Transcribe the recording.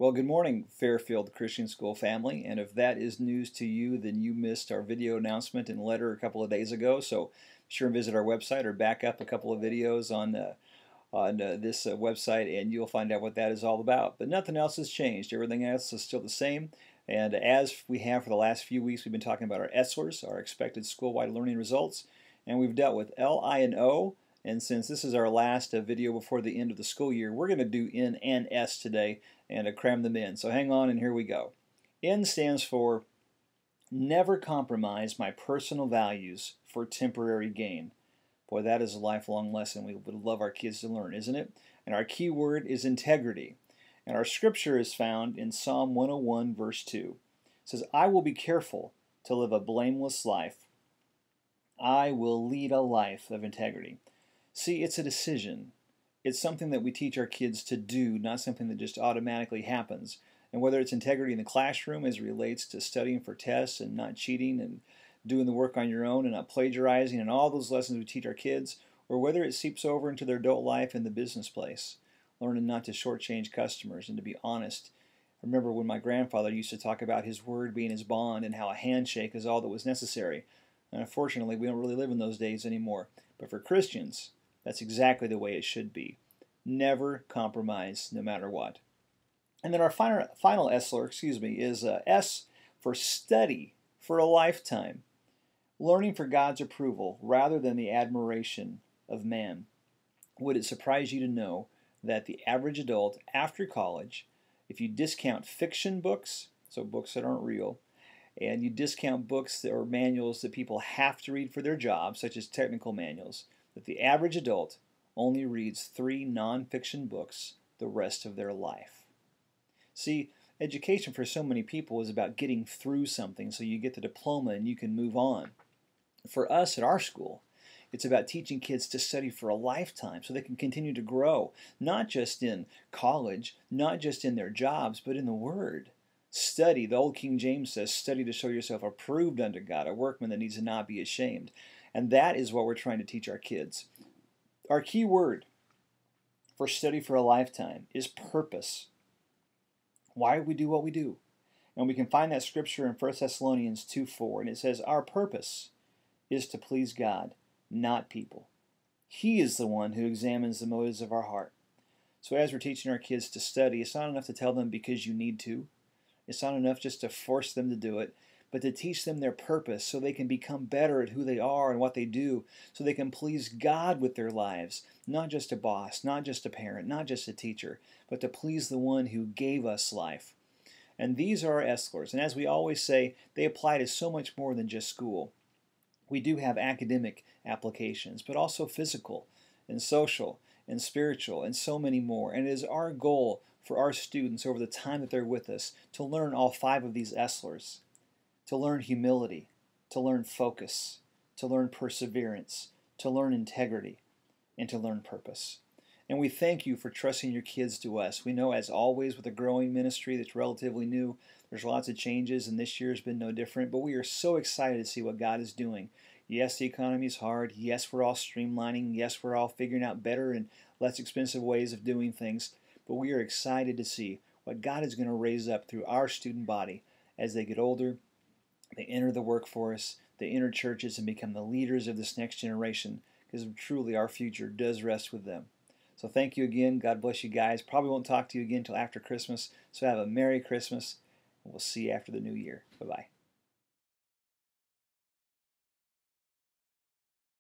Well, good morning, Fairfield Christian School family. And if that is news to you, then you missed our video announcement and letter a couple of days ago. So be sure and visit our website or back up a couple of videos on this website, and you'll find out what that is all about. But nothing else has changed. Everything else is still the same. And as we have for the last few weeks, we've been talking about our ESSLERs, our expected school-wide learning results, and we've dealt with L, I, and O. And since this is our last video before the end of the school year, we're going to do N and S today and cram them in. So hang on, and here we go. N stands for never compromise my personal values for temporary gain. Boy, that is a lifelong lesson we would love our kids to learn, isn't it? And our key word is integrity. And our scripture is found in Psalm 101, verse 2. It says, I will be careful to live a blameless life. I will lead a life of integrity. See, it's a decision. It's something that we teach our kids to do, not something that just automatically happens. And whether it's integrity in the classroom as it relates to studying for tests and not cheating and doing the work on your own and not plagiarizing and all those lessons we teach our kids, or whether it seeps over into their adult life in the business place, learning not to shortchange customers and to be honest. I remember when my grandfather used to talk about his word being his bond and how a handshake is all that was necessary. And unfortunately, we don't really live in those days anymore. But for Christians, that's exactly the way it should be. Never compromise, no matter what. And then our final ESSLER, is S for study for a lifetime. Learning for God's approval rather than the admiration of man. Would it surprise you to know that the average adult after college, if you discount fiction books, so books that aren't real, and you discount books or manuals that people have to read for their jobs, such as technical manuals, that the average adult only reads 3 nonfiction books the rest of their life. See, education for so many people is about getting through something so you get the diploma and you can move on. For us at our school, it's about teaching kids to study for a lifetime so they can continue to grow, not just in college, not just in their jobs, but in the Word. Study, the old King James says, study to show yourself approved unto God, a workman that needs to not be ashamed. And that is what we're trying to teach our kids. Our key word for study for a lifetime is purpose. Why we do what we do. And we can find that scripture in 1 Thessalonians 2:4, and it says, our purpose is to please God, not people. He is the one who examines the motives of our heart. So as we're teaching our kids to study, it's not enough to tell them because you need to. It's not enough just to force them to do it, but to teach them their purpose so they can become better at who they are and what they do, so they can please God with their lives, not just a boss, not just a parent, not just a teacher, but to please the one who gave us life. And these are our ESSLERs, and as we always say, they apply to so much more than just school. We do have academic applications, but also physical and social and spiritual and so many more. And it is our goal for our students over the time that they're with us to learn all 5 of these ESSLERs. To learn humility, to learn focus, to learn perseverance, to learn integrity, and to learn purpose. And we thank you for trusting your kids to us. We know, as always, with a growing ministry that's relatively new, there's lots of changes, and this year has been no different, but we are so excited to see what God is doing. Yes, the economy is hard. Yes, we're all streamlining. Yes, we're all figuring out better and less expensive ways of doing things, but we are excited to see what God is going to raise up through our student body as they get older. They enter the workforce, they enter churches and become the leaders of this next generation, because truly our future does rest with them. So thank you again. God bless you guys. Probably won't talk to you again until after Christmas, so have a Merry Christmas, and we'll see you after the new year. Bye-bye.